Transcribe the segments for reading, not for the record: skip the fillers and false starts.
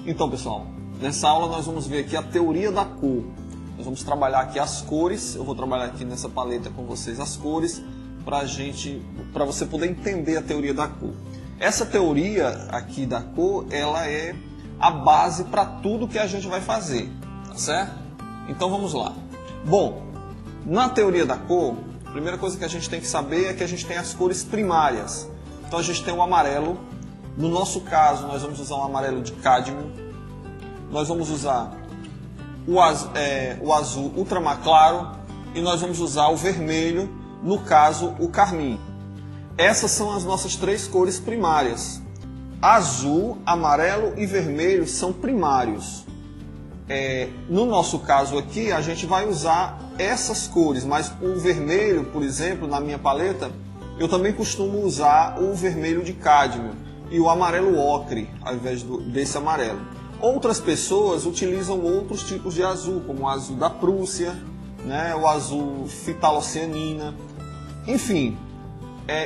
Então, pessoal, nessa aula nós vamos ver aqui a teoria da cor. Nós vamos trabalhar aqui as cores. Eu vou trabalhar aqui nessa paleta com vocês as cores para você poder entender a teoria da cor. Essa teoria aqui da cor, ela é a base para tudo que a gente vai fazer, tá certo? Então vamos lá. Bom, na teoria da cor, a primeira coisa que a gente tem que saber é que a gente tem as cores primárias. Então a gente tem o amarelo. No nosso caso, nós vamos usar um amarelo de cádmio. Nós vamos usar o azul ultramar claro. E nós vamos usar o vermelho, no caso, o carmim. Essas são as nossas três cores primárias. Azul, amarelo e vermelho são primários. No nosso caso aqui, a gente vai usar essas cores. Mas o vermelho, por exemplo, na minha paleta, eu também costumo usar o vermelho de cádmio e o amarelo ocre, ao invés desse amarelo. Outras pessoas utilizam outros tipos de azul, como o azul da Prússia, né, o azul fitalocianina. Enfim,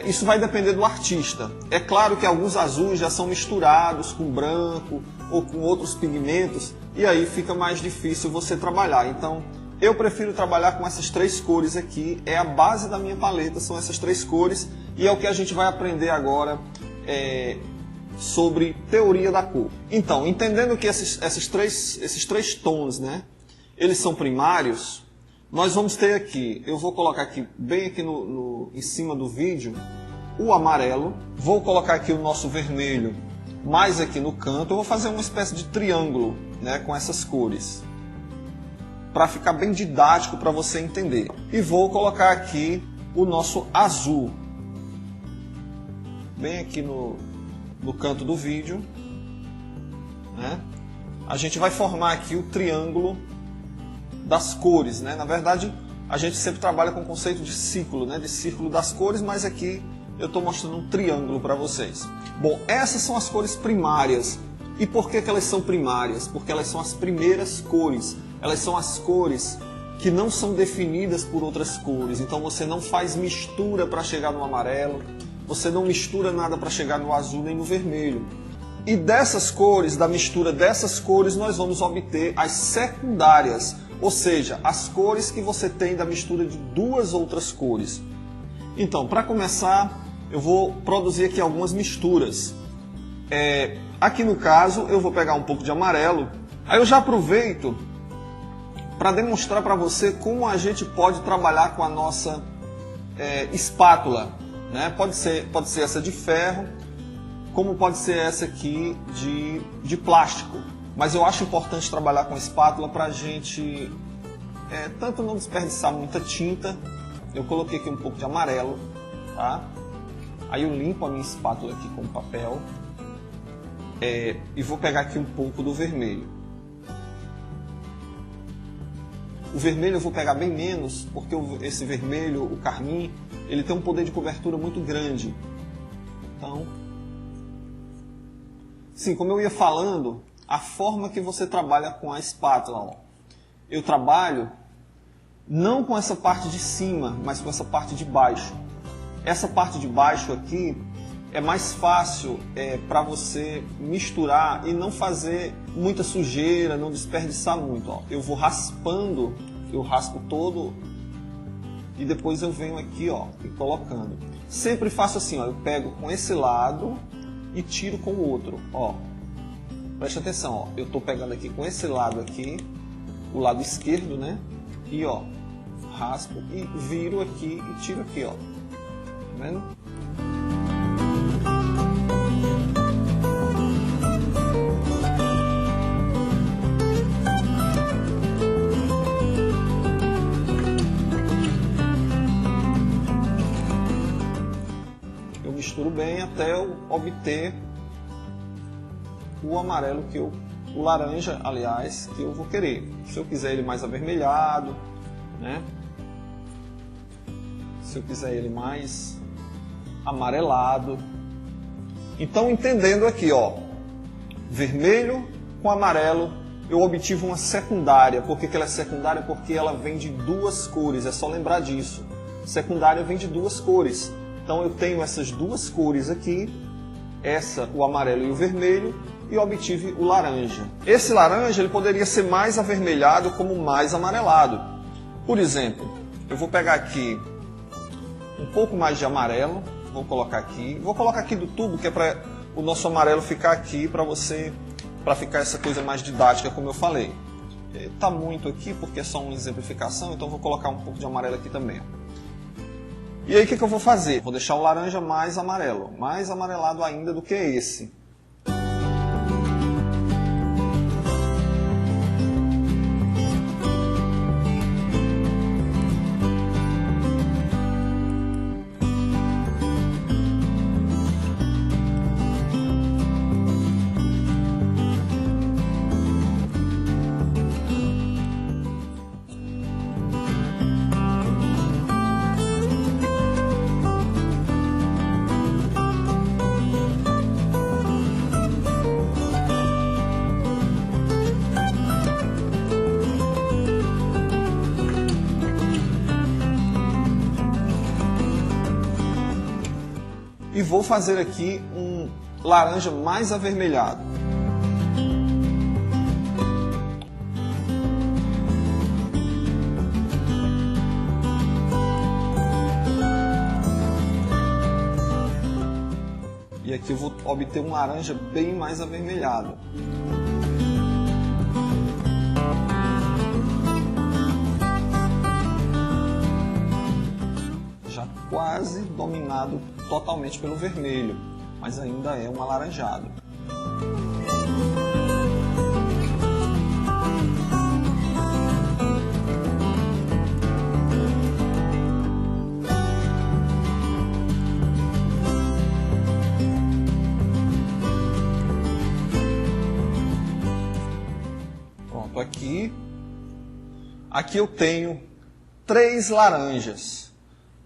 isso vai depender do artista. É claro que alguns azuis já são misturados com branco ou com outros pigmentos, e aí fica mais difícil você trabalhar. Então, eu prefiro trabalhar com essas três cores aqui. É a base da minha paleta, são essas três cores, e é o que a gente vai aprender agora sobre teoria da cor. Então, entendendo que esses três tons, né, eles são primários, nós vamos ter aqui, eu vou colocar aqui, bem aqui em cima do vídeo, o amarelo, vou colocar aqui o nosso vermelho mais aqui no canto, eu vou fazer uma espécie de triângulo, né, com essas cores, para ficar bem didático para você entender. E vou colocar aqui o nosso azul, bem aqui no canto do vídeo, né? A gente vai formar aqui o triângulo das cores, né? Na verdade, a gente sempre trabalha com o conceito de círculo, né? De círculo das cores, mas aqui eu estou mostrando um triângulo para vocês. Bom, essas são as cores primárias. E por que elas são primárias? Porque elas são as primeiras cores. Elas são as cores que não são definidas por outras cores. Então você não faz mistura para chegar no amarelo, você não mistura nada para chegar no azul nem no vermelho. E dessas cores, da mistura dessas cores, nós vamos obter as secundárias, ou seja, as cores que você tem da mistura de duas outras cores. Então, para começar, eu vou produzir aqui algumas misturas. Aqui no caso, eu vou pegar um pouco de amarelo. Aí eu já aproveito para demonstrar para você como a gente pode trabalhar com a nossa espátula. Né? Pode ser essa de ferro, como pode ser essa aqui de plástico. Mas eu acho importante trabalhar com a espátula para a gente tanto não desperdiçar muita tinta. Eu coloquei aqui um pouco de amarelo, tá? Aí eu limpo a minha espátula aqui com papel e vou pegar aqui um pouco do vermelho. O vermelho eu vou pegar bem menos, porque esse vermelho, o carmim, ele tem um poder de cobertura muito grande. Então, sim, como eu ia falando, a forma que você trabalha com a espátula, ó. Eu trabalho não com essa parte de cima, mas com essa parte de baixo. Essa parte de baixo aqui é mais fácil para você misturar e não fazer muita sujeira, não desperdiçar muito. Ó. Eu vou raspando, eu raspo todo e depois eu venho aqui, ó, e colocando. Sempre faço assim, ó, eu pego com esse lado e tiro com o outro. Ó. Preste atenção, ó, eu estou pegando aqui com esse lado aqui, o lado esquerdo, né? E ó, raspo e viro aqui e tiro aqui, ó. Tá vendo? Misturo bem até eu obter o amarelo o laranja, aliás, que eu vou querer. Se eu quiser ele mais avermelhado, né? Se eu quiser ele mais amarelado. Então, entendendo aqui, ó, vermelho com amarelo, eu obtive uma secundária. Por que ela é secundária? Porque ela vem de duas cores, é só lembrar disso. Secundária vem de duas cores. Então eu tenho essas duas cores aqui, o amarelo e o vermelho, e obtive o laranja. Esse laranja ele poderia ser mais avermelhado como mais amarelado. Por exemplo, eu vou pegar aqui um pouco mais de amarelo, vou colocar aqui do tubo, que é para o nosso amarelo ficar aqui para ficar essa coisa mais didática, como eu falei. Está muito aqui porque é só uma exemplificação, então vou colocar um pouco de amarelo aqui também. E aí o que eu vou fazer? Vou deixar o laranja mais amarelo, mais amarelado ainda do que esse. E vou fazer aqui um laranja mais avermelhado. E aqui eu vou obter um laranja bem mais avermelhado. Já quase dominado totalmente pelo vermelho, mas ainda é um alaranjado. Pronto, aqui eu tenho 3 laranjas.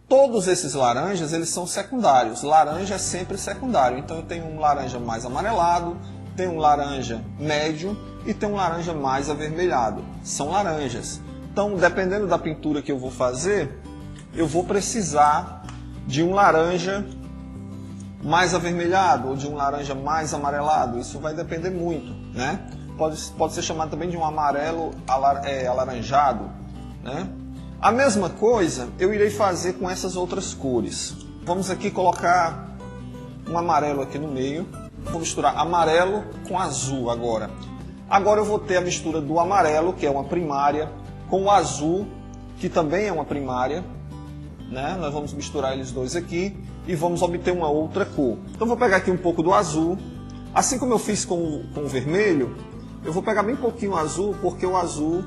Todos esses laranjas, eles são secundários. Laranja é sempre secundário. Então eu tenho um laranja mais amarelado, tenho um laranja médio e tenho um laranja mais avermelhado. São laranjas. Então, dependendo da pintura que eu vou fazer, eu vou precisar de um laranja mais avermelhado ou de um laranja mais amarelado. Isso vai depender muito, né? Pode ser chamado também de um amarelo alaranjado, né? A mesma coisa eu irei fazer com essas outras cores. Vamos aqui colocar um amarelo aqui no meio. Vou misturar amarelo com azul agora. Agora eu vou ter a mistura do amarelo, que é uma primária, com o azul, que também é uma primária, né? Nós vamos misturar eles dois aqui e vamos obter uma outra cor. Então vou pegar aqui um pouco do azul. Assim como eu fiz com o vermelho, eu vou pegar bem pouquinho o azul, porque o azul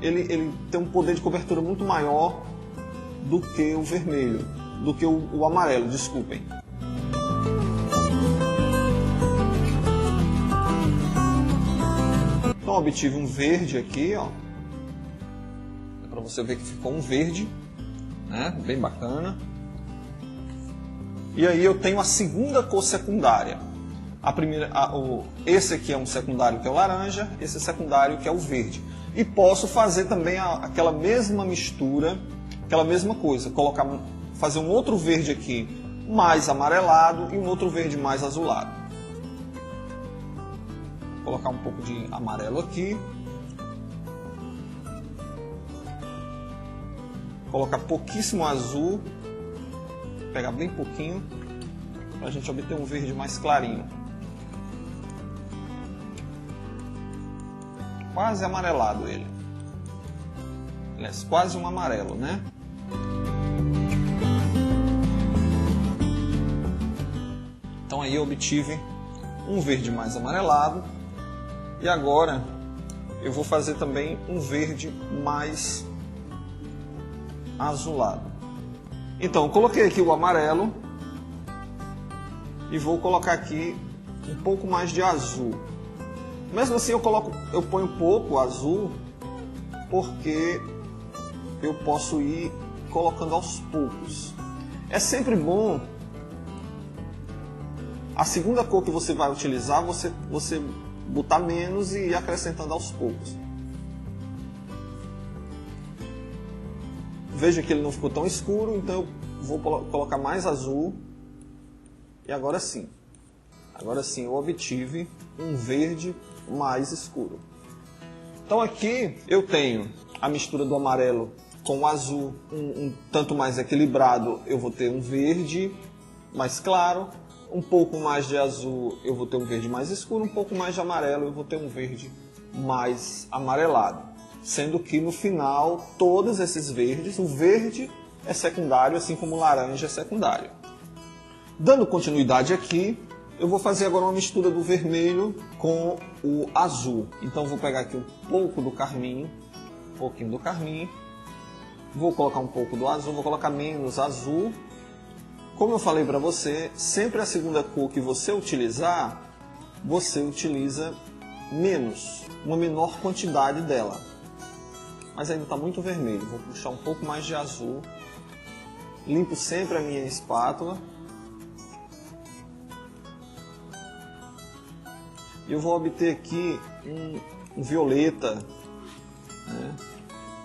ele tem um poder de cobertura muito maior do que o vermelho, do que o amarelo, desculpem. Então obtive um verde aqui, ó. Para você ver que ficou um verde, né? Bem bacana. E aí eu tenho a segunda cor secundária. Esse aqui é um secundário que é o laranja, esse secundário que é o verde. E posso fazer também aquela mesma mistura, aquela mesma coisa, fazer um outro verde aqui mais amarelado e um outro verde mais azulado. Vou colocar um pouco de amarelo aqui. Colocar pouquíssimo azul, pegar bem pouquinho, para a gente obter um verde mais clarinho. Quase amarelado ele. Aliás, quase um amarelo, né? Então aí eu obtive um verde mais amarelado. E agora eu vou fazer também um verde mais azulado. Então, coloquei aqui o amarelo e vou colocar aqui um pouco mais de azul. Mesmo assim eu ponho pouco azul, porque eu posso ir colocando aos poucos. É sempre bom a segunda cor que você vai utilizar, você botar menos e ir acrescentando aos poucos. Veja que ele não ficou tão escuro, então eu vou colocar mais azul. E agora sim, Agora sim, eu obtive um verde mais escuro. Então aqui eu tenho a mistura do amarelo com o azul, um tanto mais equilibrado, eu vou ter um verde mais claro, um pouco mais de azul eu vou ter um verde mais escuro, um pouco mais de amarelo eu vou ter um verde mais amarelado. Sendo que no final, todos esses verdes, o verde é secundário, assim como o laranja é secundário. Dando continuidade aqui, eu vou fazer agora uma mistura do vermelho com o azul. Então vou pegar aqui um pouco do carmim, um pouquinho do carmim, vou colocar um pouco do azul, vou colocar menos azul. Como eu falei para você, sempre a segunda cor que você utilizar, você utiliza menos, uma menor quantidade dela. Mas ainda está muito vermelho, vou puxar um pouco mais de azul. Limpo sempre a minha espátula. E eu vou obter aqui um violeta, né?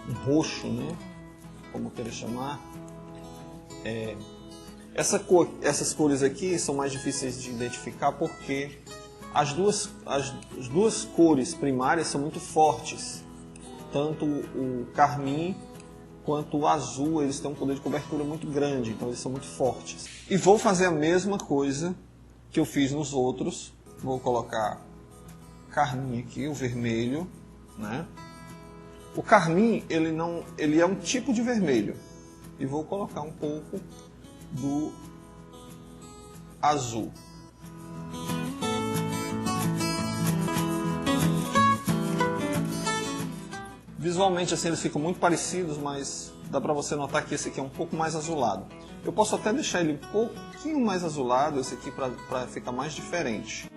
Um roxo, né? Como eu queira chamar. Essas cores aqui são mais difíceis de identificar porque as duas cores primárias são muito fortes. Tanto o carmim quanto o azul, eles têm um poder de cobertura muito grande, então eles são muito fortes. E vou fazer a mesma coisa que eu fiz nos outros. Vou colocar carmim aqui, o vermelho, né? O carmim, ele é um tipo de vermelho. E vou colocar um pouco do azul. Visualmente assim eles ficam muito parecidos, mas dá para você notar que esse aqui é um pouco mais azulado. Eu posso até deixar ele um pouquinho mais azulado, esse aqui, para ficar mais diferente.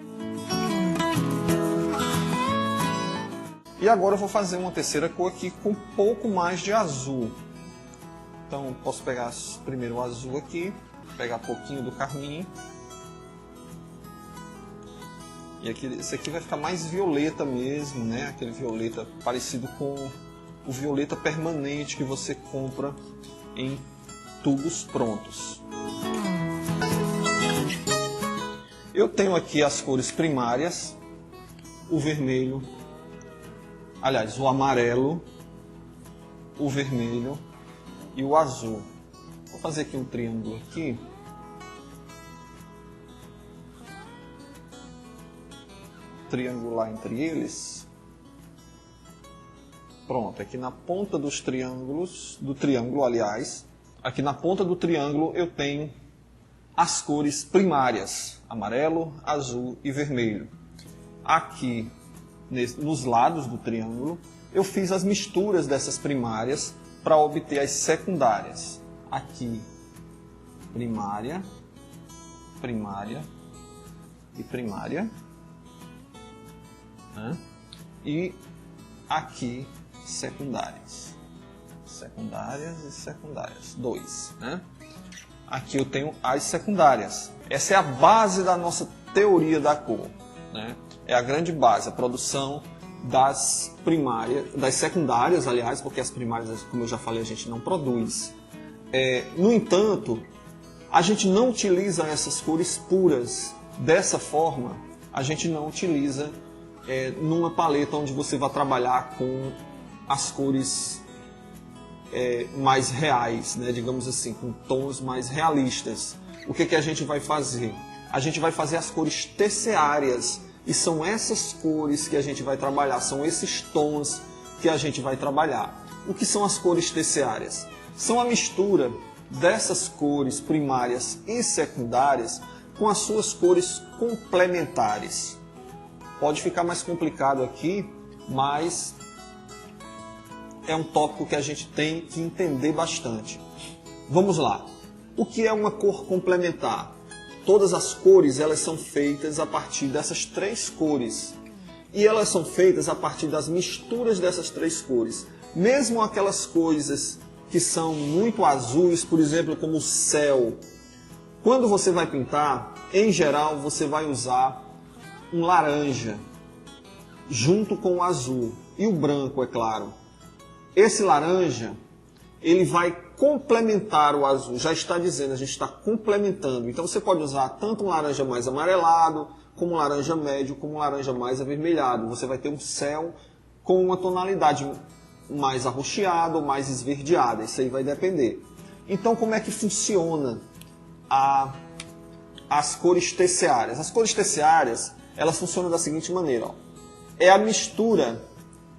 E agora eu vou fazer uma terceira cor aqui com um pouco mais de azul. Então posso pegar primeiro o azul aqui, pegar um pouquinho do carmim. E aqui, esse aqui vai ficar mais violeta mesmo, né? Aquele violeta parecido com o violeta permanente que você compra em tubos prontos. Eu tenho aqui as cores primárias, o vermelho, aliás, o amarelo, o vermelho e o azul. Vou fazer aqui um triângulo aqui. Triangular entre eles. Pronto, aqui na ponta dos triângulos, do triângulo, aliás, aqui na ponta do triângulo eu tenho as cores primárias, amarelo, azul e vermelho. Aqui, nos lados do triângulo, eu fiz as misturas dessas primárias para obter as secundárias. Aqui, primária, primária e primária. E aqui secundárias, secundárias e secundárias, 2, né? Aqui eu tenho as secundárias. Essa é a base da nossa teoria da cor, né? É a grande base, a produção das primárias, das secundárias, aliás, porque as primárias, como eu já falei, a gente não produz. No entanto, a gente não utiliza essas cores puras dessa forma. A gente não utiliza numa paleta onde você vai trabalhar com as cores mais reais, né? Digamos assim, com tons mais realistas. O que a gente vai fazer? A gente vai fazer as cores terciárias, e são essas cores que a gente vai trabalhar, são esses tons que a gente vai trabalhar. O que são as cores terciárias? São a mistura dessas cores primárias e secundárias com as suas cores complementares. Pode ficar mais complicado aqui, mas é um tópico que a gente tem que entender bastante. Vamos lá. O que é uma cor complementar? Todas as cores elas são feitas a partir dessas três cores. E elas são feitas a partir das misturas dessas três cores. Mesmo aquelas coisas que são muito azuis, por exemplo, como o céu. Quando você vai pintar, em geral, você vai usar um laranja junto com o azul e o branco, é claro. Esse laranja, ele vai complementar o azul. Já está dizendo, a gente está complementando. Então você pode usar tanto um laranja mais amarelado, como laranja médio, como laranja mais avermelhado. Você vai ter um céu com uma tonalidade mais arroxeada ou mais esverdeada. Isso aí vai depender. Então, como é que funciona as cores terciárias? As cores terciárias, elas funcionam da seguinte maneira. Ó. É a mistura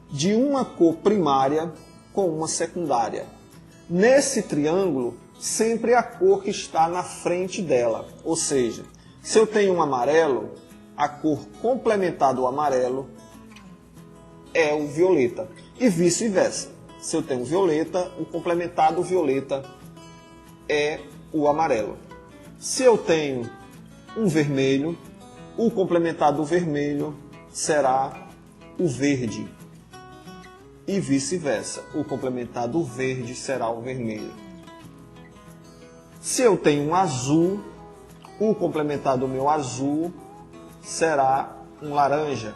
de uma cor primária com uma secundária. Nesse triângulo, sempre a cor que está na frente dela. Ou seja, se eu tenho um amarelo, a cor complementar do amarelo é o violeta. E vice-versa. Se eu tenho violeta, o complementar do violeta é o amarelo. Se eu tenho um vermelho, o complementar do vermelho será o verde. E vice-versa. O complementar do verde será o vermelho. Se eu tenho um azul, o complementar do meu azul será um laranja.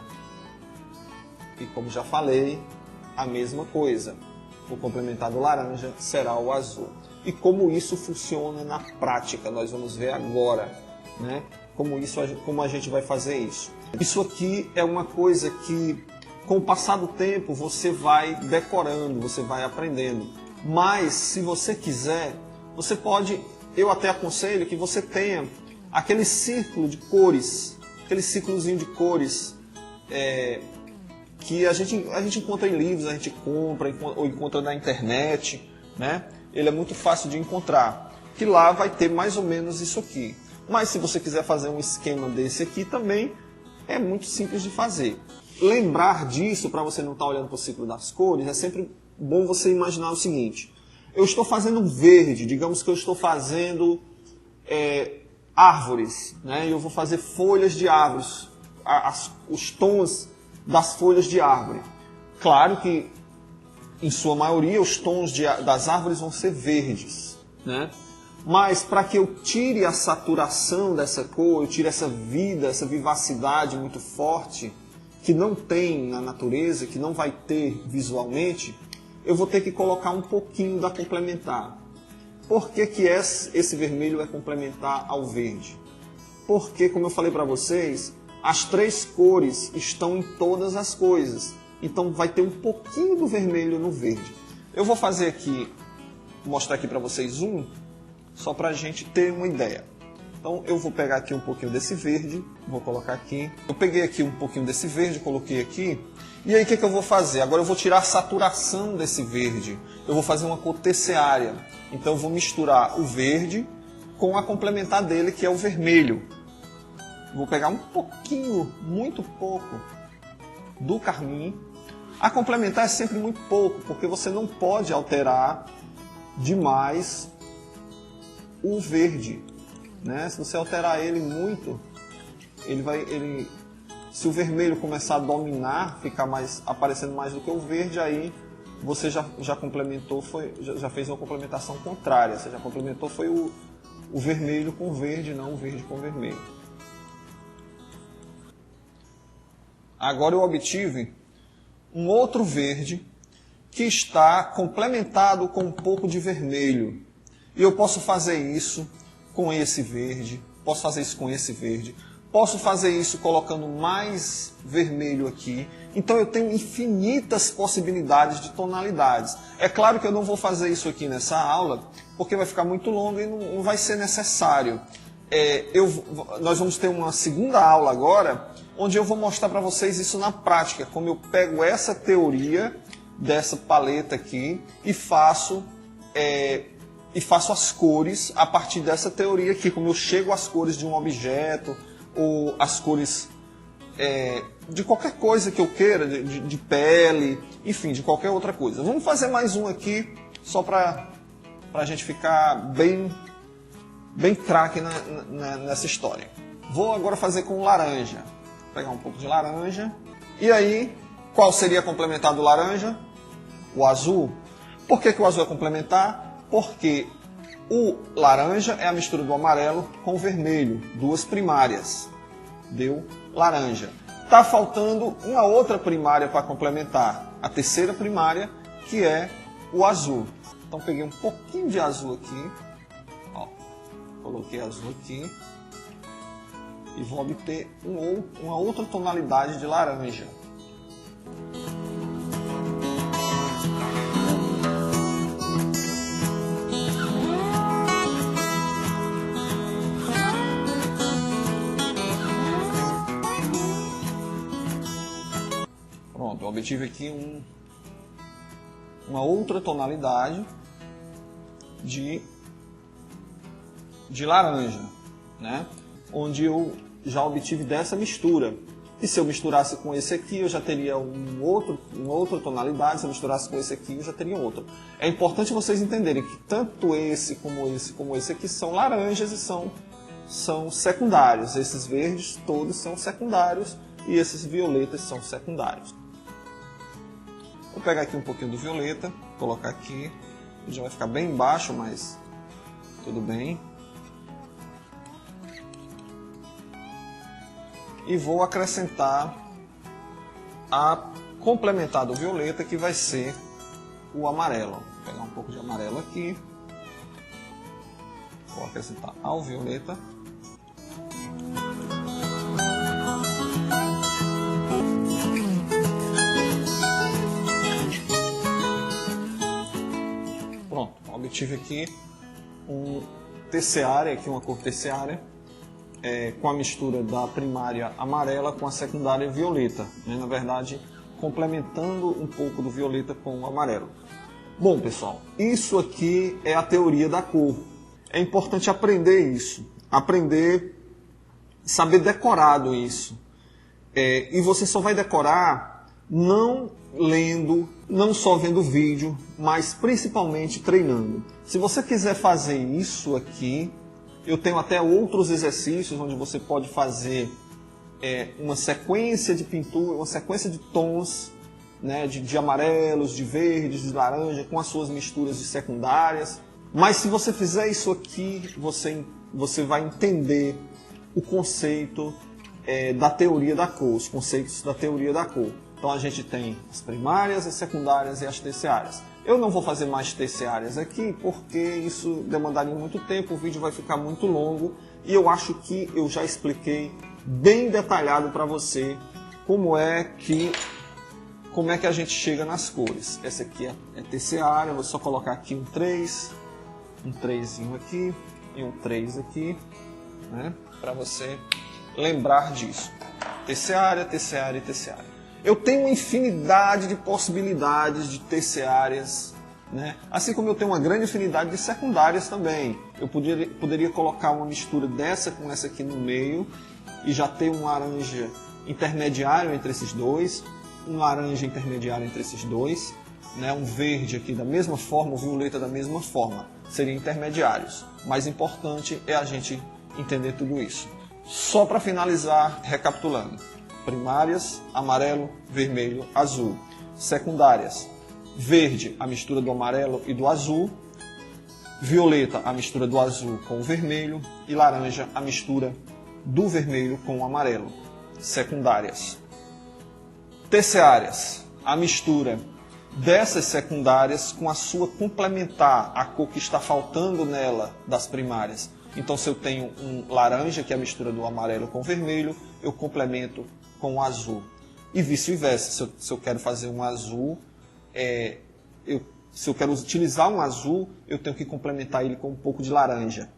E como já falei, a mesma coisa. O complementar do laranja será o azul. E como isso funciona na prática, nós vamos ver agora, né? Como a gente vai fazer isso. Isso aqui é uma coisa que, com o passar do tempo, você vai decorando, você vai aprendendo. Mas, se você quiser, você pode, eu até aconselho que você tenha aquele círculo de cores, aquele círculozinho de cores, que a gente encontra em livros, a gente compra ou encontra na internet, né? Ele é muito fácil de encontrar, que lá vai ter mais ou menos isso aqui. Mas se você quiser fazer um esquema desse aqui também, é muito simples de fazer. Lembrar disso, para você não estar olhando para o ciclo das cores, é sempre bom você imaginar o seguinte. Eu estou fazendo um verde, digamos que eu estou fazendo árvores, né? Eu vou fazer folhas de árvores, os tons das folhas de árvore. Claro que, em sua maioria, os tons das árvores vão ser verdes, né? Mas para que eu tire a saturação dessa cor, eu tire essa vida, essa vivacidade muito forte, que não tem na natureza, que não vai ter visualmente, eu vou ter que colocar um pouquinho da complementar. Por que que esse vermelho é complementar ao verde? Porque, como eu falei para vocês, as três cores estão em todas as coisas. Então vai ter um pouquinho do vermelho no verde. Eu vou fazer aqui, mostrar aqui para vocês só para a gente ter uma ideia. Então eu vou pegar aqui um pouquinho desse verde, vou colocar aqui. Eu peguei aqui um pouquinho desse verde, coloquei aqui. E aí o que eu vou fazer? Agora eu vou tirar a saturação desse verde. Eu vou fazer uma cor terciária. Então eu vou misturar o verde com a complementar dele, que é o vermelho. Vou pegar um pouquinho, muito pouco, do carmim. A complementar é sempre muito pouco, porque você não pode alterar demais o verde, né? Se você alterar ele muito, se o vermelho começar a dominar, ficar aparecendo mais do que o verde, aí você já complementou, já fez uma complementação contrária. Você já complementou foi o vermelho com verde, não o verde com vermelho. Agora eu obtive um outro verde que está complementado com um pouco de vermelho. E eu posso fazer isso com esse verde, posso fazer isso com esse verde, posso fazer isso colocando mais vermelho aqui. Então eu tenho infinitas possibilidades de tonalidades. É claro que eu não vou fazer isso aqui nessa aula, porque vai ficar muito longo e não vai ser necessário. Nós vamos ter uma segunda aula agora, onde eu vou mostrar para vocês isso na prática, como eu pego essa teoria dessa paleta aqui e faço as cores a partir dessa teoria aqui, como eu chego às cores de um objeto, ou as cores de qualquer coisa que eu queira, de pele, enfim, de qualquer outra coisa. Vamos fazer mais um aqui, só para a gente ficar bem craque nessa história. Vou agora fazer com laranja. Vou pegar um pouco de laranja. E aí, qual seria complementar do laranja? O azul. Por que o azul é complementar? Porque o laranja é a mistura do amarelo com o vermelho, duas primárias. Deu laranja. Está faltando uma outra primária para complementar, a terceira primária, que é o azul. Então peguei um pouquinho de azul aqui, ó, coloquei azul aqui. e vou obter uma outra tonalidade de laranja. Pronto, eu obtive aqui uma outra tonalidade de laranja, né? Onde eu já obtive dessa mistura. E se eu misturasse com esse aqui, eu já teria uma outra tonalidade. Se eu misturasse com esse aqui, eu já teria outra. É importante vocês entenderem que tanto esse como esse aqui são laranjas e são secundários. Esses verdes todos são secundários e esses violetas são secundários. Vou pegar aqui um pouquinho do violeta, colocar aqui. Ele já vai ficar bem baixo, mas tudo bem. E vou acrescentar a complementar do violeta, que vai ser o amarelo. Vou pegar um pouco de amarelo aqui. Vou acrescentar ao violeta. Pronto, obtive aqui um terciário, aqui uma cor terciária. Com a mistura da primária amarela com a secundária violeta, né? Na verdade, complementando um pouco do violeta com o amarelo. Bom, pessoal, isso aqui é a teoria da cor. É importante aprender isso, saber decorado isso. E você só vai decorar não lendo, não só vendo vídeo, mas principalmente treinando. Se você quiser fazer isso aqui, eu tenho até outros exercícios onde você pode fazer uma sequência de pintura, uma sequência de tons, né, de amarelos, de verdes, de laranja, com as suas misturas de secundárias. Mas se você fizer isso aqui, você vai entender o conceito da teoria da cor, os conceitos da teoria da cor. Então a gente tem as primárias, as secundárias e as terciárias. Eu não vou fazer mais terciárias aqui porque isso demandaria muito tempo, o vídeo vai ficar muito longo e eu acho que eu já expliquei bem detalhado para você como é que a gente chega nas cores. Essa aqui é terciária, vou só colocar aqui um 3 aqui e um 3 aqui, né, para você lembrar disso. Terciária, terciária e terciária. Eu tenho uma infinidade de possibilidades de terciárias, né? Assim como eu tenho uma grande infinidade de secundárias também. Eu poderia colocar uma mistura dessa com essa aqui no meio e já ter um laranja intermediário entre esses dois, um laranja intermediário entre esses dois, né? Um verde aqui da mesma forma, o violeta da mesma forma. Seriam intermediários. Mais importante é a gente entender tudo isso. Só para finalizar, recapitulando. Primárias, amarelo, vermelho, azul. Secundárias, verde, a mistura do amarelo e do azul. Violeta, a mistura do azul com o vermelho. E laranja, a mistura do vermelho com o amarelo. Secundárias. Terciárias, a mistura dessas secundárias com a sua complementar, a cor que está faltando nela das primárias. Então, se eu tenho um laranja, que é a mistura do amarelo com o vermelho, eu complemento com o azul. E vice-versa. Se eu quero fazer um azul, se eu quero utilizar um azul, eu tenho que complementar ele com um pouco de laranja.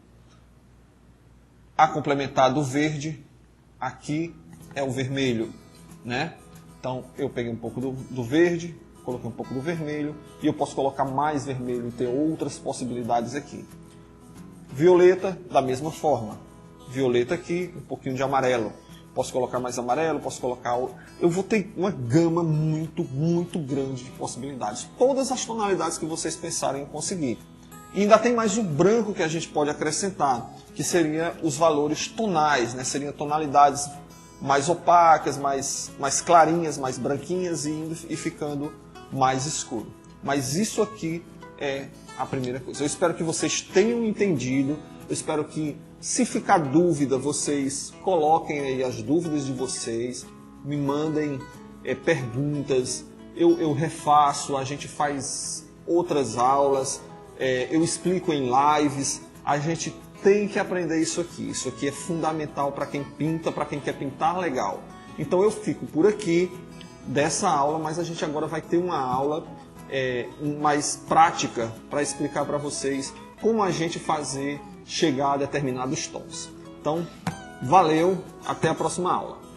A complementar do verde, aqui é o vermelho, né? Então, eu peguei um pouco do verde, coloquei um pouco do vermelho, e eu posso colocar mais vermelho e ter outras possibilidades aqui. Violeta, da mesma forma. Violeta aqui, um pouquinho de amarelo. Posso colocar mais amarelo, posso colocar... Eu vou ter uma gama muito, muito grande de possibilidades. Todas as tonalidades que vocês pensarem em conseguir. E ainda tem mais o branco que a gente pode acrescentar, que seria os valores tonais, né? Seriam tonalidades mais opacas, mais clarinhas, mais branquinhas e ficando mais escuro. Mas isso aqui é a primeira coisa. Eu espero que vocês tenham entendido. Eu espero que, se ficar dúvida, vocês coloquem aí as dúvidas de vocês, me mandem perguntas, eu refaço, a gente faz outras aulas, eu explico em lives, a gente tem que aprender isso aqui. Isso aqui é fundamental para quem pinta, para quem quer pintar legal. Então eu fico por aqui dessa aula, mas a gente agora vai ter uma aula mais prática para explicar para vocês como a gente fazer chegar a determinados tons. Então, valeu, até a próxima aula.